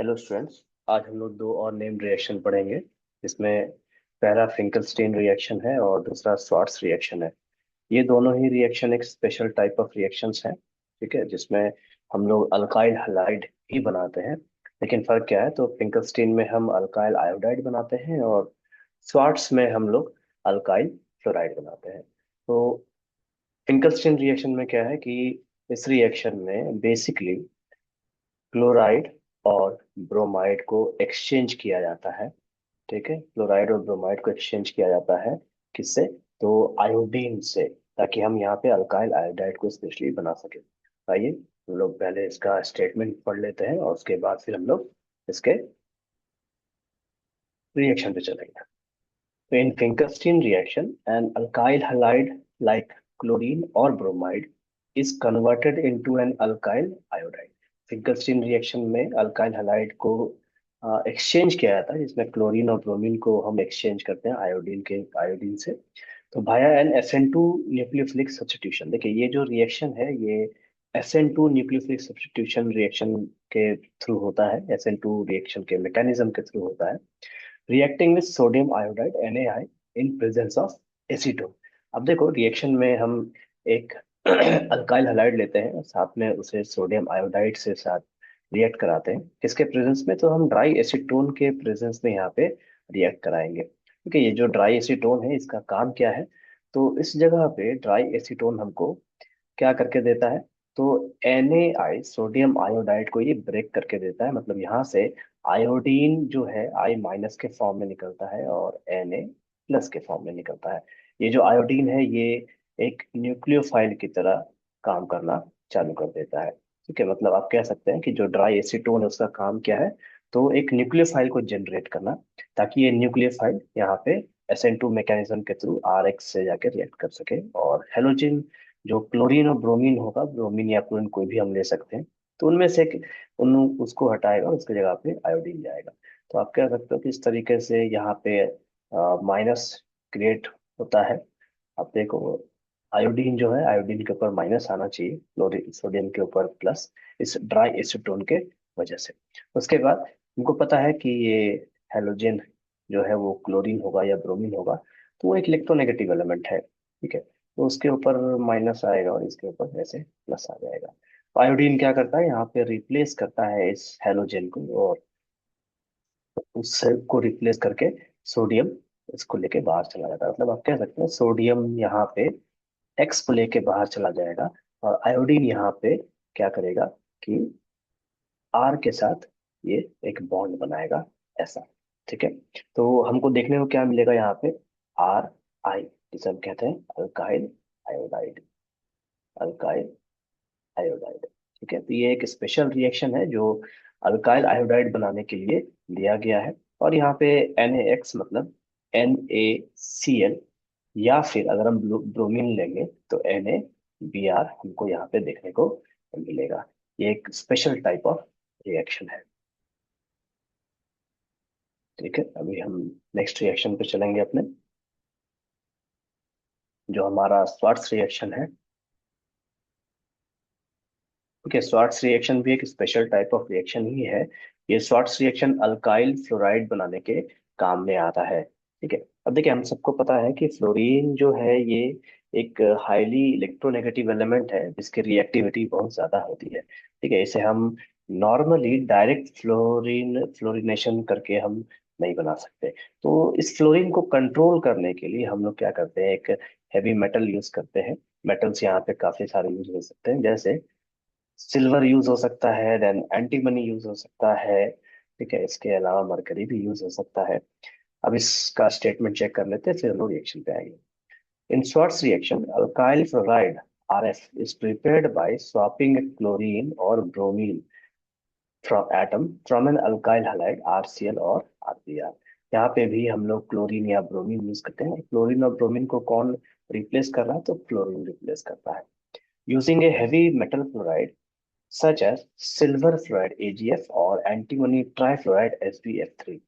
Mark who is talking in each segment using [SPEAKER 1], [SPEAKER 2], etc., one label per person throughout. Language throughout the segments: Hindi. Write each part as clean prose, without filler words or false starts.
[SPEAKER 1] Hello students. आज हम लोग दो और नेम रिएक्शन पढ़ेंगे। इसमें पहला फिंकलस्टीन रिएक्शन है और दूसरा स्वार्ट्स रिएक्शन है। ये दोनों ही रिएक्शन एक स्पेशल टाइप ऑफ रिएक्शंस हैं, ठीक है, जिसमें हम लोग अल्काइल हलाइड ही बनाते हैं। लेकिन फर्क क्या है, तो फिंकलस्टीन में हम अल्काइल आयोडाइड बनाते हैं और स्वार्ट्स में हम लोग अल्काइल फ्लोराइड बनाते हैं। तो फिंकलस्टीन रिएक्शन में क्या है कि इस रिएक्शन में बेसिकली क्लोराइड और ब्रोमाइड को एक्सचेंज किया जाता है। ठीक है, क्लोराइड और ब्रोमाइड को एक्सचेंज किया जाता है। किससे? तो आयोडीन से, ताकि हम यहाँ पे अल्काइल आयोडाइड को स्पेशली बना सके। आइए हम लोग पहले इसका स्टेटमेंट पढ़ लेते हैं और उसके बाद फिर हम लोग इसके रिएक्शन पे चलेंगे। तो in Finkelstein reaction an alkyl halide like chlorine or bromide is converted into an alkyl iodide। Finkelstein reaction में अल्काइल halide को एक्सचेंज किया जाता है, जिसमें क्लोरीन और ब्रोमीन को हम एक्सचेंज करते हैं आयोडीन से। तो भाया एन SN2 न्यूक्लियोफिलिक सब्स्टिट्यूशन। देखिए ये जो रिएक्शन है ये SN2 न्यूक्लियोफिलिक सब्स्टिट्यूशन रिएक्शन के थ्रू होता है, SN2 रिएक्शन के मैकेनिज्म के थ्रू होता है। Reacting with sodium iodide NaI in presence of acetone. अब देखो रिएक्शन में हम एक अल्काइल हलाइड लेते हैं और साथ में उसे सोडियम आयोडाइड से साथ रिएक्ट कराते हैं। किसके प्रेजेंस में? तो हम ड्राई एसीटोन के प्रेजेंस में यहाँ पे रिएक्ट कराएंगे। ठीक है, ये जो ड्राई एसीटोन है इसका काम क्या है? तो इस जगह पे ड्राई एसीटोन हमको क्या करके देता है? तो NaI सोडियम आयोडाइड को ये ब्रेक करके देता है। मतलब यहाँ से आयोडीन जो है I माइनस के फॉर्म में निकलता है और Na प्लस के फॉर्म में निकलता है। ये जो आयोडीन है ये एक न्यूक्लियोफाइल की तरह काम करना चालू कर देता है। ठीक है, मतलब आप कह सकते हैं कि जो ड्राई एसीटोन है उसका काम क्या है? तो एक न्यूक्लियोफाइल को जनरेट करना, ताकि ये न्यूक्लियोफाइल यहाँ पे SN2 मैकेनिज्म के थ्रू RX से जाके रिएक्ट कर सके और हेलोजन जो क्लोरीन और ब्रोमीन होगा, ब्रोमीन या क्लोरीन कोई भी हम ले सकते हैं, तो उनमें से उन उसको हटाएगा, उसकी जगह पे आयोडीन जाएगा। तो आप कह सकते हो कि इस तरीके से यहाँ पे माइनस क्रिएट होता है। आप देखो आयोडीन जो है, आयोडीन के ऊपर माइनस आना चाहिए, क्लोरीन सोडियम के ऊपर प्लस, इस ड्राई एसीटोन के वजह से। उसके बाद हमको पता है कि ये हेलोजन जो है वो क्लोरीन होगा या ब्रोमीन होगा, तो वो एक इलेक्ट्रोनेगेटिव एलिमेंट है। ठीक है, तो उसके ऊपर माइनस आएगा और इसके ऊपर ऐसे प्लस आ जाएगा। तो आयोडीन क्या करता है, यहाँ पे रिप्लेस करता है इस हेलोजन को और उस सेल को रिप्लेस करके सोडियम इसको लेके बाहर चला जाता है। मतलब आप कह सकते हैं सोडियम यहाँ पे एक्स को लेके बाहर चला जाएगा और आयोडीन यहाँ पे क्या करेगा कि आर के साथ ये एक बॉन्ड बनाएगा, ऐसा। ठीक है, तो हमको देखने को क्या मिलेगा यहाँ पे? RI, जिसे हम कहते हैं अल्काइल आयोडाइड, अल्काइल आयोडाइड। ठीक है, तो ये एक स्पेशल रिएक्शन है जो अल्काइल आयोडाइड बनाने के लिए लिया गया है। और यहाँ पे NaX मतलब NaCl, या फिर अगर हम ब्रोमीन लेंगे तो NaBr हमको यहाँ पे देखने को मिलेगा। ये एक स्पेशल टाइप ऑफ रिएक्शन है। ठीक है, अभी हम नेक्स्ट रिएक्शन पे चलेंगे अपने, जो हमारा स्वार्ट्स रिएक्शन है। ओके, स्वार्ट्स रिएक्शन भी एक स्पेशल टाइप ऑफ रिएक्शन ही है। ये स्वार्ट्स रिएक्शन अल्काइल फ्लोराइड बनाने के काम में आता है। ठीक है, अब देखिए हम सबको पता है कि फ्लोरीन जो है ये एक हाईली इलेक्ट्रोनेगेटिव एलिमेंट है, जिसकी रिएक्टिविटी बहुत ज्यादा होती है। ठीक है, इसे हम नॉर्मली डायरेक्ट फ्लोरिनेशन करके हम नहीं बना सकते। तो इस फ्लोरीन को कंट्रोल करने के लिए हम लोग क्या करते हैं, एक हैवी मेटल यूज करते हैं। मेटल्स यहाँ पे काफी सारे यूज हो सकते हैं, जैसे सिल्वर यूज हो सकता है, देन एंटीमनी यूज हो सकता है। ठीक है, इसके अलावा मरकरी भी यूज हो सकता है। अब इसका स्टेटमेंट चेक कर लेते हैं, फिर हम लोग रिएक्शन पे आएंगे। इन Schwarz reaction, alkyl fluoride RF is prepared by swapping a chlorine or bromine from an alkyl halide RCl और RBr। यहाँ पे भी हम लोग क्लोरीन या ब्रोमीन यूज करते हैं। क्लोरीन और ब्रोमीन को कौन रिप्लेस कर रहा है? तो क्लोरीन रिप्लेस करता है। Using a heavy metal fluoride such as silver fluoride AgF or antimony trifluoride SbF3।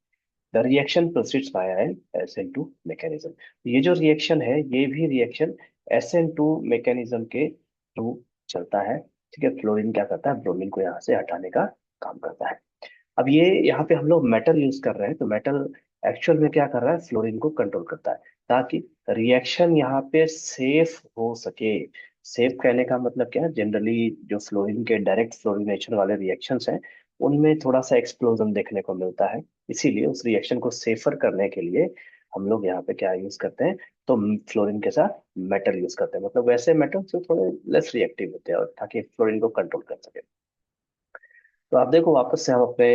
[SPEAKER 1] The reaction proceeds via an SN2 mechanism। ये जो रिएक्शन है ये भी रिएक्शन SN2 मैकेनिज्म के थ्रू चलता है। ठीक है, फ्लोरीन क्या करता है, ब्रोमीन को यहाँ से हटाने का काम करता है। अब ये यहाँ पे हम लोग मेटल यूज कर रहे हैं, तो मेटल एक्चुअल में क्या कर रहा है, फ्लोरीन को कंट्रोल करता है, ताकि रिएक्शन यहाँ पे सेफ हो सके। सेफ कहने का मतलब क्या है, जनरली जो फ्लोरीन के डायरेक्ट फ्लोरीनेशन वाले रिएक्शंस हैं उनमें थोड़ा सा एक्सप्लोजन देखने को मिलता है। इसीलिए उस रिएक्शन को सेफर करने के लिए हम लोग यहाँ पे क्या यूज करते हैं, तो फ्लोरीन के साथ मेटल यूज करते हैं, मतलब वैसे मेटल जो थोड़े लेस रिएक्टिव होते हैं, और ताकि फ्लोरीन को कंट्रोल कर सके। तो आप देखो, वापस से हम अपने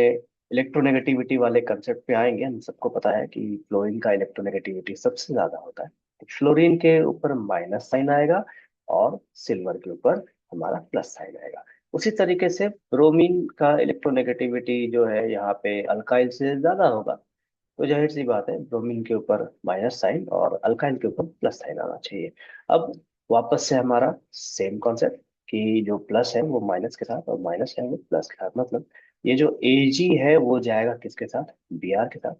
[SPEAKER 1] इलेक्ट्रोनेगेटिविटी वाले कंसेप्ट पे आएंगे। हम सबको पता है कि फ्लोरीन का इलेक्ट्रोनेगेटिविटी सबसे ज्यादा होता है। तो फ्लोरीन के ऊपर माइनस साइन आएगा और सिल्वर के ऊपर हमारा प्लस साइन आएगा। उसी तरीके से ब्रोमीन का इलेक्ट्रोनेगेटिविटी जो है यहाँ पे अल्काइल से ज्यादा होगा। तो जाहिर सी बात है, ब्रोमीन के ऊपर माइनस साइन और अल्काइल के ऊपर प्लस साइन आना चाहिए। अब वापस से हमारा सेम कॉन्सेप्ट, कि जो प्लस है वो माइनस के साथ और माइनस है वो प्लस के साथ, मतलब ये जो Ag है वो जाएगा किसके साथ, Br के साथ।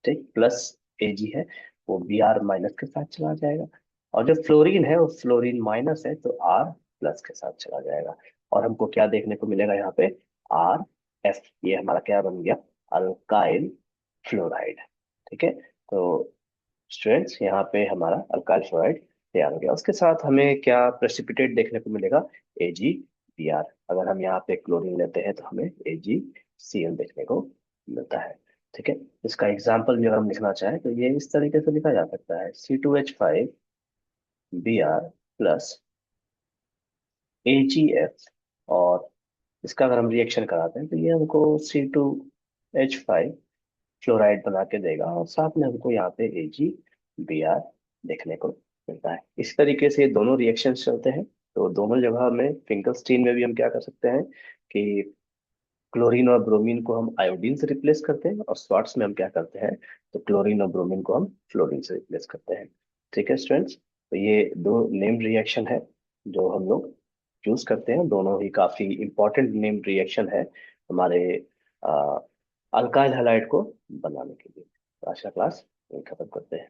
[SPEAKER 1] ठीक, प्लस Ag है वो Br माइनस के साथ चला जाएगा। और जो फ्लोरीन है वो फ्लोरीन माइनस है तो R प्लस के साथ चला जाएगा। और हमको क्या देखने को मिलेगा यहाँ पे, RF, ये हमारा क्या बन गया, अल्काइल फ्लोराइड। ठीक है। तो स्टूडेंट्स, यहाँ पे हमारा अल्काइल फ्लोराइड तैयार हो गया। उसके साथ हमें क्या प्रेसिपिटेट देखने को मिलेगा, AgBr। अगर हम यहाँ पे क्लोरीन लेते हैं तो हमें AgCl देखने को मिलता है। ठीक है। इसका एग्जाम्पल भी अगर हम लिखना चाहें तो ये इस तरीके से लिखा जा सकता है, C2H5Br प्लस AgF। और इसका अगर हम रिएक्शन कराते हैं तो ये हमको C2H5 फ्लोराइड बना के देगा, और साथ में हमको यहाँ पे AgBr देखने को मिलता है। इस तरीके से ये दोनों रिएक्शंस चलते हैं। तो दोनों जगह में फिंकलस्टीन में भी हम क्या कर सकते हैं कि क्लोरीन और ब्रोमीन को हम आयोडीन से रिप्लेस करते हैं, और स्वार्ट्स में हम क्या करते हैं, तो क्लोरीन और ब्रोमीन को हम फ्लोरीन से रिप्लेस करते हैं। ठीक है स्टूडेंट्स, तो ये दो नेम रिएक्शन है जो हम लोग यूज करते हैं। दोनों ही काफी इंपॉर्टेंट नेम रिएक्शन है हमारे अल्काइल हैलाइड को बनाने के लिए। तो आज का क्लास यहीं खत्म करते हैं।